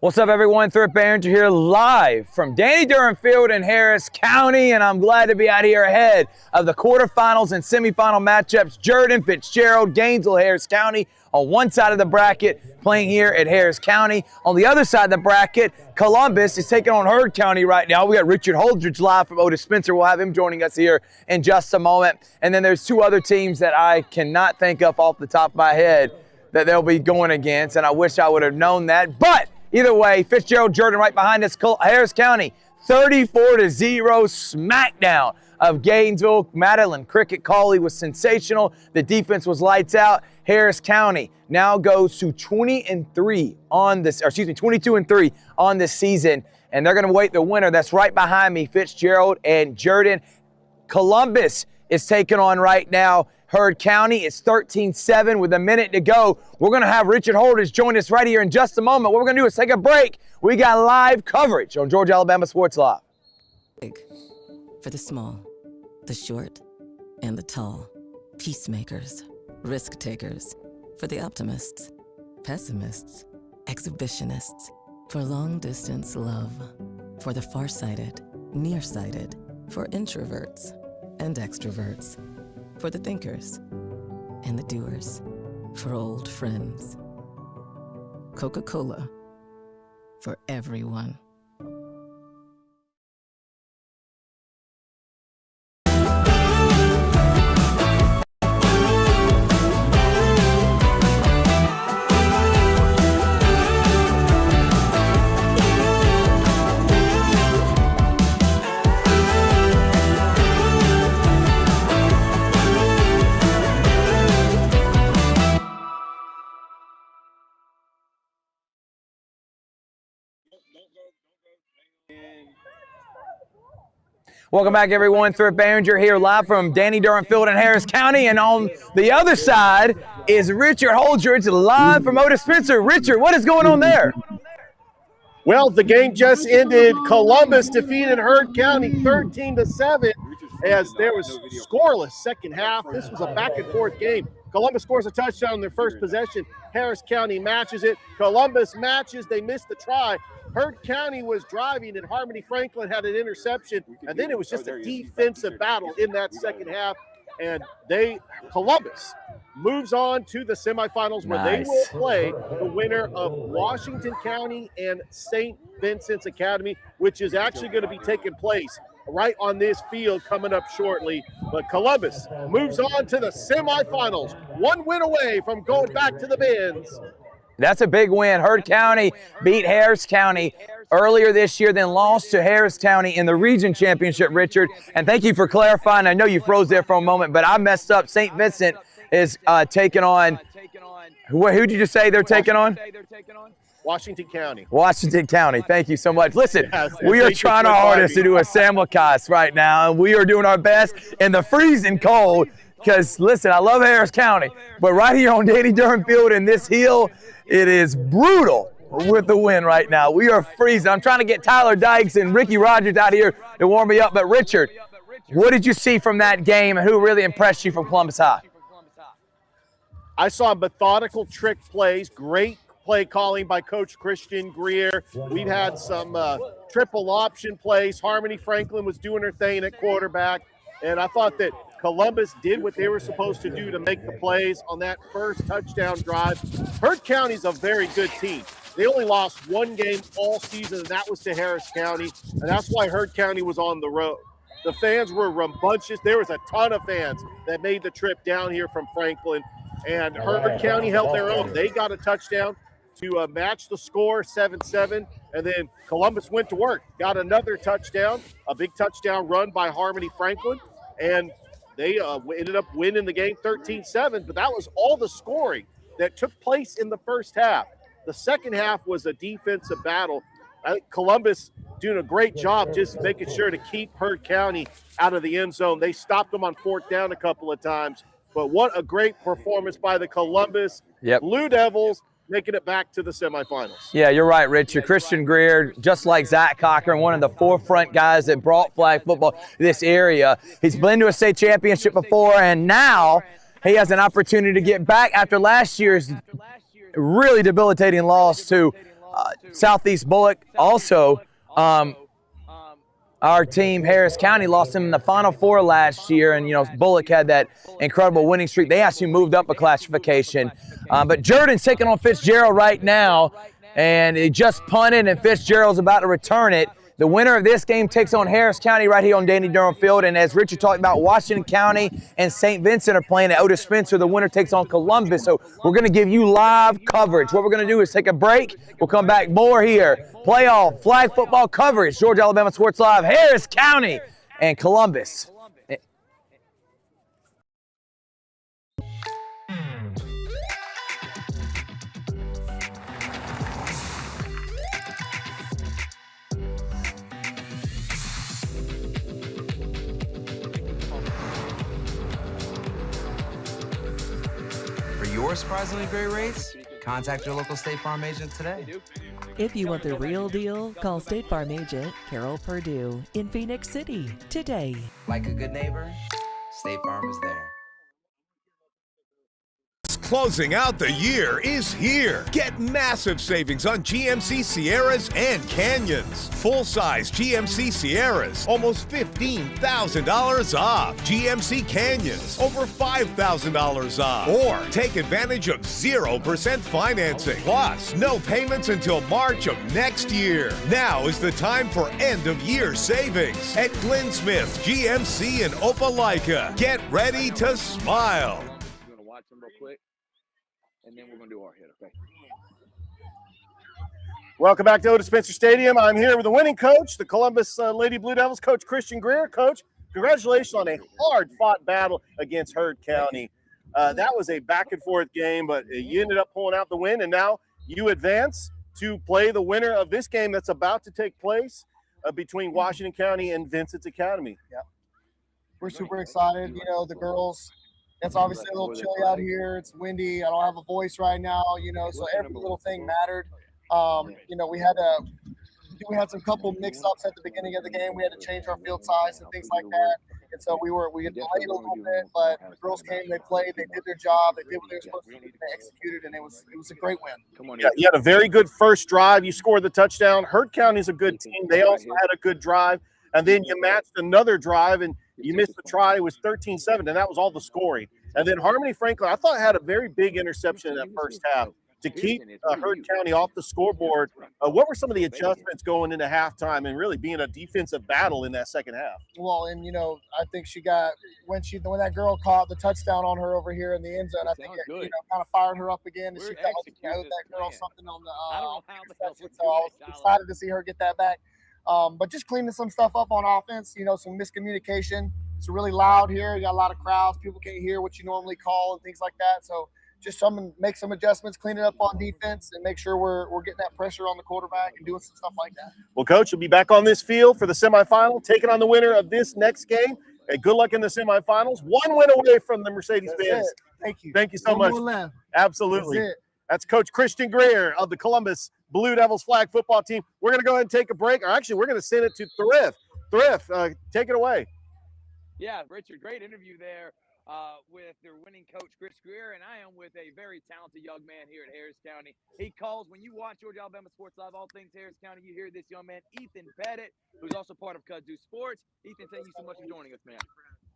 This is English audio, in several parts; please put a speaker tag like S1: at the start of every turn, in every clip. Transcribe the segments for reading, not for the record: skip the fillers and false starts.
S1: What's up, everyone? Thrift Behringer here live from Danny Durham Field in Harris County, and I'm glad to be out here ahead of the quarterfinals and semifinal matchups. Jourdan, Fitzgerald, Gainesville, Harris County on one side of the bracket playing here at Harris County. On the other side of the bracket, Columbus is taking on Heard County right now. We got Richard Holdridge live from Otis Spencer. We'll have him joining us here in just a moment. And then there's two other teams that I cannot think of off the top of my head that they'll be going against, and I wish I would have known that. But either way, Fitzgerald, Jourdan right behind us. Harris County, 34-0 smackdown of Gainesville. Madeline Cricket Cawley was sensational. The defense was lights out. Harris County now goes to 22-3 on this season, and they're going to wait the winner. That's right behind me, Fitzgerald and Jourdan. Columbus is taking on right now Heard County. It's 13-7 with a minute to go. We're going to have Richard Holdridge join us right here in just a moment. What we're going to do is take a break. We got live coverage on Georgia Alabama Sports Live.
S2: Big for the small, the short, and the tall. Peacemakers, risk takers, for the optimists, pessimists, exhibitionists, for long distance love, for the farsighted, nearsighted, for introverts and extroverts, for the thinkers and the doers, for old friends. Coca-Cola, for everyone.
S1: Welcome back, everyone. Thrift Behringer here live from Danny Durham Field in Harris County. And on the other side is Richard Holdridge live from Otis Spencer. Richard, what is going on there?
S3: Well, the game just ended. Columbus defeated Heard County 13-7 as there was scoreless second half. This was a back-and-forth game. Columbus scores a touchdown on their first possession. Harris County matches it. Columbus matches. They missed the try. Heard County was driving, and Harmony Franklin had an interception, and then it was just a defensive battle in that second half. And Columbus moves on to the semifinals where they will play the winner of Washington County and St. Vincent's Academy, which is actually going to be taking place right on this field coming up shortly. But Columbus moves on to the semifinals, one win away from going back to the bins.
S1: That's a big win. Heard County beat Harris County earlier this year, then lost to Harris County in the region championship, Richard. And thank you for clarifying. I know you froze there for a moment, but I messed up. St. Vincent is taking on – who did you just say they're taking on?
S3: Washington County.
S1: Washington County. Thank you so much. Listen, we are trying our hardest to do a simulcast right now, and we are doing our best in the freezing cold because, listen, I love Harris County, but right here on Danny Durham Field in this hill, it is brutal with the wind right now. We are freezing. I'm trying to get Tyler Dykes and Ricky Rogers out here to warm me up. But, Richard, what did you see from that game, and who really impressed you from Columbus High?
S3: I saw methodical trick plays, great play calling by Coach Christian Greer. We've had some triple option plays. Harmony Franklin was doing her thing at quarterback, and I thought that Columbus did what they were supposed to do to make the plays on that first touchdown drive. Heard County's a very good team. They only lost one game all season, and that was to Harris County, and that's why Heard County was on the road. The fans were rambunctious. There was a ton of fans that made the trip down here from Franklin, and Heard County held their own. They got a touchdown to match the score, 7-7, and then Columbus went to work, got another touchdown, a big touchdown run by Harmony Franklin, and they ended up winning the game 13-7, but that was all the scoring that took place in the first half. The second half was a defensive battle. I think Columbus doing a great job just making sure to keep Heard County out of the end zone. They stopped them on fourth down a couple of times, but what a great performance by the Columbus Blue Devils, making it back to the semifinals.
S1: Yeah, you're right, Richard. Christian Greer, just like Zach Cochran, one of the forefront guys that brought flag football to this area. He's been to a state championship before, and now he has an opportunity to get back after last year's really debilitating loss to Southeast Bullock. Also, our team, Harris County, lost them in the Final Four last year, and Bullock had that incredible winning streak. They actually moved up a classification. But Jordan's taking on Fitzgerald right now, and he just punted, and Fitzgerald's about to return it. The winner of this game takes on Harris County right here on Danny Durham Field. And as Richard talked about, Washington County and St. Vincent are playing at Otis Spencer. The winner takes on Columbus. So we're going to give you live coverage. What we're going to do is take a break. We'll come back more here. Playoff flag football coverage. Georgia Alabama Sports Live, Harris County and Columbus.
S4: Your surprisingly great rates? Contact your local State Farm agent today.
S5: If you want the real deal, call State Farm agent Carol Purdue in Phoenix City today.
S4: Like a good neighbor, State Farm is there.
S6: Closing out the year is here. Get massive savings on GMC Sierras and Canyons. Full-size GMC Sierras, almost $15,000 off. GMC Canyons, over $5,000 off. Or take advantage of 0% financing. Plus, no payments until March of next year. Now is the time for end-of-year savings at Glenn Smith GMC in Opelika. Get ready to smile.
S7: You want to watch them real quick? And then we're going to do our hit, okay?
S3: Welcome back to Otis Spencer Stadium. I'm here with the winning coach, the Columbus Lady Blue Devils, Coach Christian Greer. Coach, congratulations on a hard-fought battle against Heard County. That was a back-and-forth game, but you ended up pulling out the win, and now you advance to play the winner of this game that's about to take place between Washington County and Vincent's Academy.
S8: Yeah, we're super excited. The girls, it's obviously a little chilly out here. It's windy. I don't have a voice right now, so every little thing mattered. We had some couple mix-ups at the beginning of the game. We had to change our field size and things like that. And so we had delayed a little bit, but the girls came, they played, they did their job, they did what they were supposed to do, they executed, and it was a great win.
S7: Come on,
S3: yeah, you had a very good first drive. You scored the touchdown. Heard County's a good team. They also had a good drive. And then you matched another drive, and you missed the try. It was 13-7, and that was all the scoring. And then Harmony Franklin, I thought, had a very big interception in that first half to keep Heard County off the scoreboard. What were some of the adjustments going into halftime and really being a defensive battle in that second half?
S8: Well, and I think she got when that girl caught the touchdown on her over here in the end zone. I think it kind of fired her up again, and she felt like she owed that girl something on the. So I was excited to see her get that back. But just cleaning some stuff up on offense. Some miscommunication. It's really loud here. You got a lot of crowds. People can't hear what you normally call and things like that. So just make some adjustments, clean it up on defense, and make sure we're getting that pressure on the quarterback and doing some stuff like that.
S3: Well, Coach, you'll be back on this field for the semifinal, taking on the winner of this next game. Hey, good luck in the semifinals. One win away from the Mercedes-Benz.
S8: Thank you.
S3: Thank you so much. Absolutely. That's Coach Christian Greer of the Columbus Blue Devils flag football team. We're going to go ahead and take a break. Or actually, we're going to send it to Thrift. Thrift, take it away.
S7: Yeah, Richard, great interview there with their winning coach, Chris Greer, and I am with a very talented young man here at Harris County. He calls, when you watch Georgia Alabama Sports Live, all things Harris County, you hear this young man, Ethan Pettit, who's also part of Kudzu Sports. Ethan, thank you so much for joining us, man.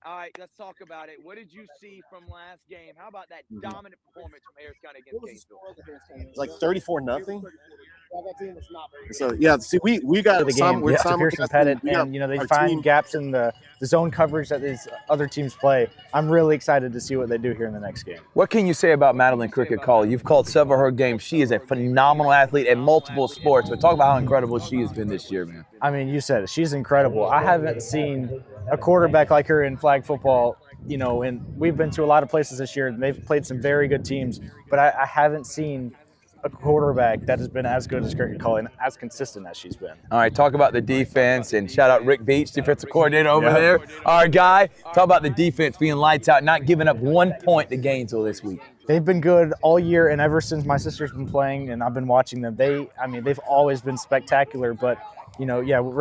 S7: All right, let's talk about it. What did you see from last game? How about that dominant performance from Harris County against Gainesville?
S3: It's like 34-0. So yeah, see, we got
S9: the game. We're Pearson Pettit, and they find gaps in the zone coverage that these other teams play. I'm really excited to see what they do here in the next game.
S1: What can you say about Madeline Cricket Call? You've called several of her games. She is a phenomenal athlete at multiple sports, but talk about how incredible she has been this year, man.
S9: I mean, you said it. She's incredible. I haven't seen a quarterback like her in flag football, and we've been to a lot of places this year, and they've played some very good teams, but I haven't seen a quarterback that has been as good as Cricket Call and as consistent as she's been.
S1: All right, talk about the defense, and shout out Rick Beach, defensive coordinator over there. Our guy, talk about the defense being lights out, not giving up 1 point to Gainesville this week.
S9: They've been good all year, and ever since my sister's been playing and I've been watching them, they've always been spectacular. But, what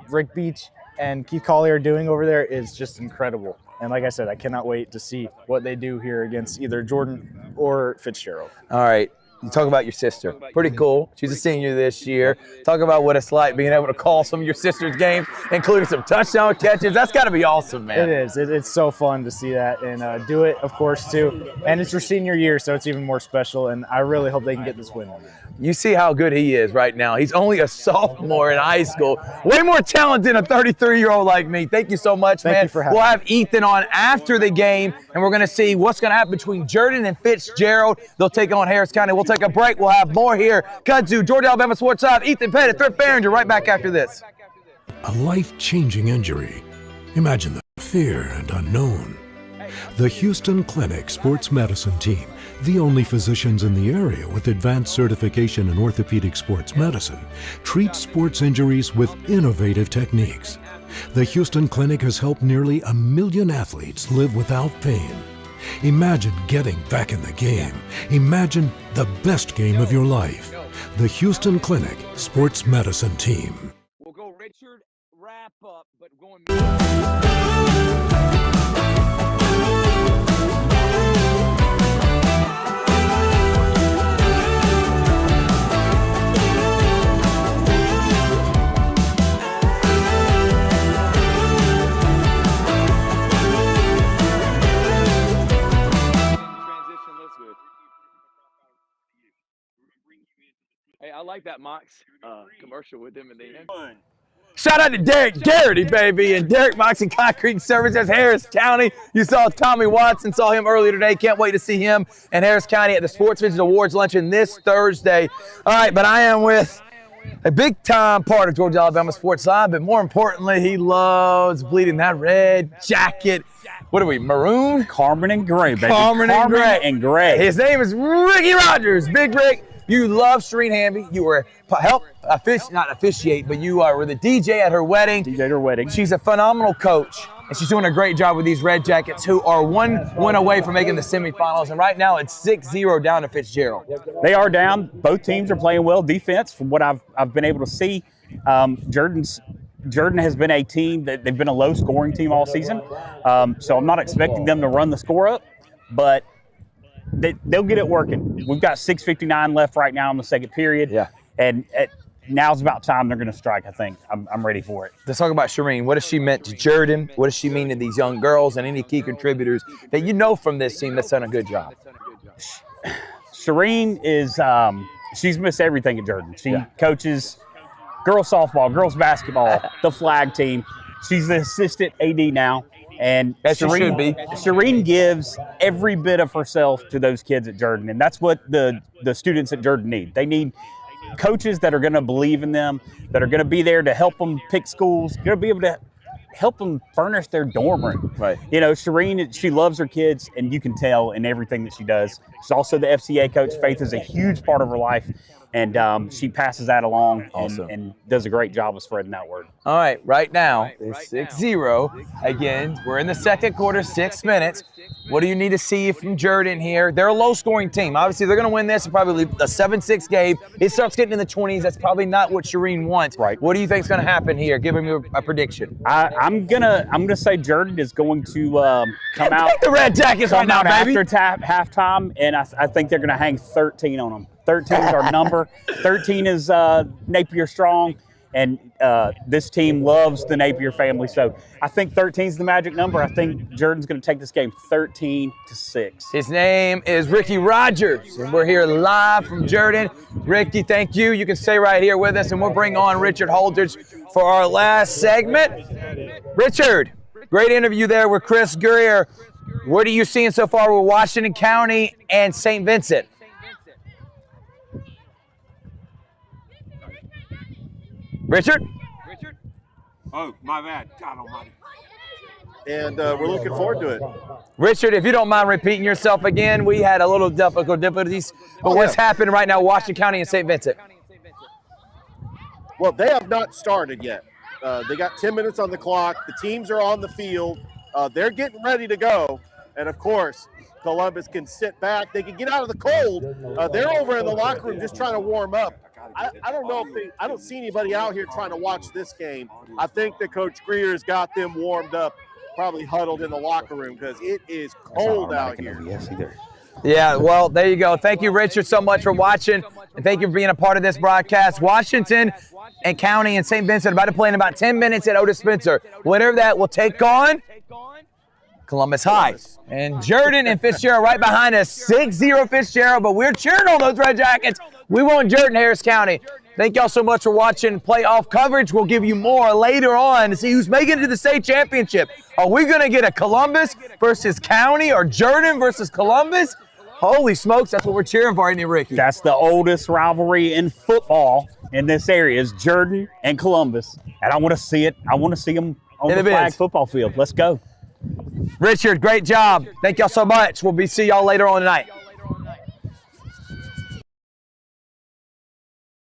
S9: Rick Beach and Keith Collier are doing over there is just incredible. And like I said, I cannot wait to see what they do here against either Jordan or Fitzgerald.
S1: All right. You talk about your sister. Pretty cool. She's a senior this year. Talk about what it's like being able to call some of your sister's games, including some touchdown catches. That's got to be awesome, man.
S9: It is. It's so fun to see that and do it, of course, too. And it's your senior year, so it's even more special, and I really hope they can get this win.
S1: You see how good he is right now. He's only a sophomore in high school. Way more talented than a 33-year-old like me. Thank you so much, man.
S9: Thank you for having me.
S1: We'll have Ethan on after the game, and we're going to see what's going to happen between Jordan and Fitzgerald. They'll take on Harris County. We'll take a break. We'll have more here. Kudzu, Georgia Alabama Sports Live, Ethan Pettit, Thrift Behringer, right back after this.
S10: A life-changing injury. Imagine the fear and unknown. The Houston Clinic Sports Medicine Team, the only physicians in the area with advanced certification in orthopedic sports medicine, treats sports injuries with innovative techniques. The Houston Clinic has helped nearly 1 million athletes live without pain. Imagine getting back in the game. Imagine the best game of your life. The Houston Clinic Sports Medicine Team.
S7: We'll go Richard, wrap up, but going... Hey, I like that Mox commercial with him in the end.
S1: Shout out to Derek Garrity, baby, and Derek Mox and Concrete Services, Harris County. You saw Tommy Watson, saw him earlier today. Can't wait to see him and Harris County at the Sports Vision Awards luncheon this Thursday. All right, but I am with a big-time part of Georgia Alabama Sports Live, but more importantly, he loves bleeding that red jacket. What are we, maroon?
S11: Carmen and gray, baby.
S1: Carmen and gray. His name is Ricky Rogers. Big Rick. You love Shereen Hamby. You were not officiate, but you were the DJ at her wedding.
S11: DJ at her wedding.
S1: She's a phenomenal coach, and she's doing a great job with these Red Jackets, who are one win away from making the semifinals. And right now, it's 6-0 down to Fitzgerald.
S11: They are down. Both teams are playing well defense, from what I've been able to see. Jordan has been a team that they've been a low-scoring team all season, so I'm not expecting them to run the score up, but they'll get it working. We've got 6:59 left right now in the second period.
S1: Yeah.
S11: And now's about time they're going to strike, I think. I'm ready for it.
S1: Let's talk about Shereen. What has she meant to Jordan? What does she mean to these young girls and any key contributors that you know from this team that's done a good job?
S11: Shereen is she's missed everything at Jordan. She coaches girls softball, girls basketball, the flag team. She's the assistant AD now. And Shereen gives every bit of herself to those kids at Jordan, and that's what the students at Jordan need. They need coaches that are going to believe in them, that are going to be there to help them pick schools, going to be able to help them furnish their dorm room.
S1: Right.
S11: You know, Shereen, she loves her kids, and you can tell in everything that she does. She's also the FCA coach. Faith is a huge part of her life, and she passes that along and does a great job of spreading that word.
S1: All right, right now, it's 6-0. Again, we're in the second quarter, 6 minutes. What do you need to see from Jordan here? They're a low-scoring team. Obviously, they're going to win this and probably a 7-6 game. It starts getting in the 20s. That's probably not what Shereen wants.
S11: Right.
S1: What do you think is going to happen here? Give me a prediction.
S11: I'm gonna say Jordan is going to come out.
S1: The Red Jackets right now, baby.
S11: After halftime, and I think they're going to hang 13 on them. 13 is our number. 13 is Napier Strong, and this team loves the Napier family. So I think 13 is the magic number. I think Jordan's going to take this game 13-6.
S1: His name is Ricky Rogers, and we're here live from Jordan. Ricky, thank you. You can stay right here with us, and we'll bring on Richard Holdridge for our last segment. Richard, great interview there with Chris Greer. What are you seeing so far with Washington County and St. Vincent? Richard?
S12: Oh, my bad. God almighty.
S3: And we're looking forward to it.
S1: Richard, if you don't mind repeating yourself again, we had a little difficulties. But what's happening right now, Washington County and St. Vincent?
S3: Well, they have not started yet. They got 10 minutes on the clock. The teams are on the field. They're getting ready to go. And, of course, Columbus can sit back. They can get out of the cold. They're over in the locker room just trying to warm up. I don't know if I don't see anybody out here trying to watch this game. I think that Coach Greer's got them warmed up, probably huddled in the locker room because it is cold out here.
S1: Yeah, well, there you go. Thank you, Richard, so much for watching, and thank you for being a part of this broadcast. Washington and County and St. Vincent about to play in about 10 minutes at Otis Spencer. Whatever that will take on Columbus High. And Jordan and Fitzgerald right behind us. 6-0 Fitzgerald, but we're cheering on those Red Jackets. We want Jordan, Harris County. Thank y'all so much for watching playoff coverage. We'll give you more later on to see who's making it to the state championship. Are we going to get a Columbus versus County or Jordan versus Columbus? Holy smokes, that's what we're cheering for, ain't it, Ricky?
S11: That's the oldest rivalry in football in this area is Jordan and Columbus. And I want to see it. I want to see them on the flag football field. Let's go.
S1: Richard, great job. Thank y'all so much. We'll see y'all later on tonight.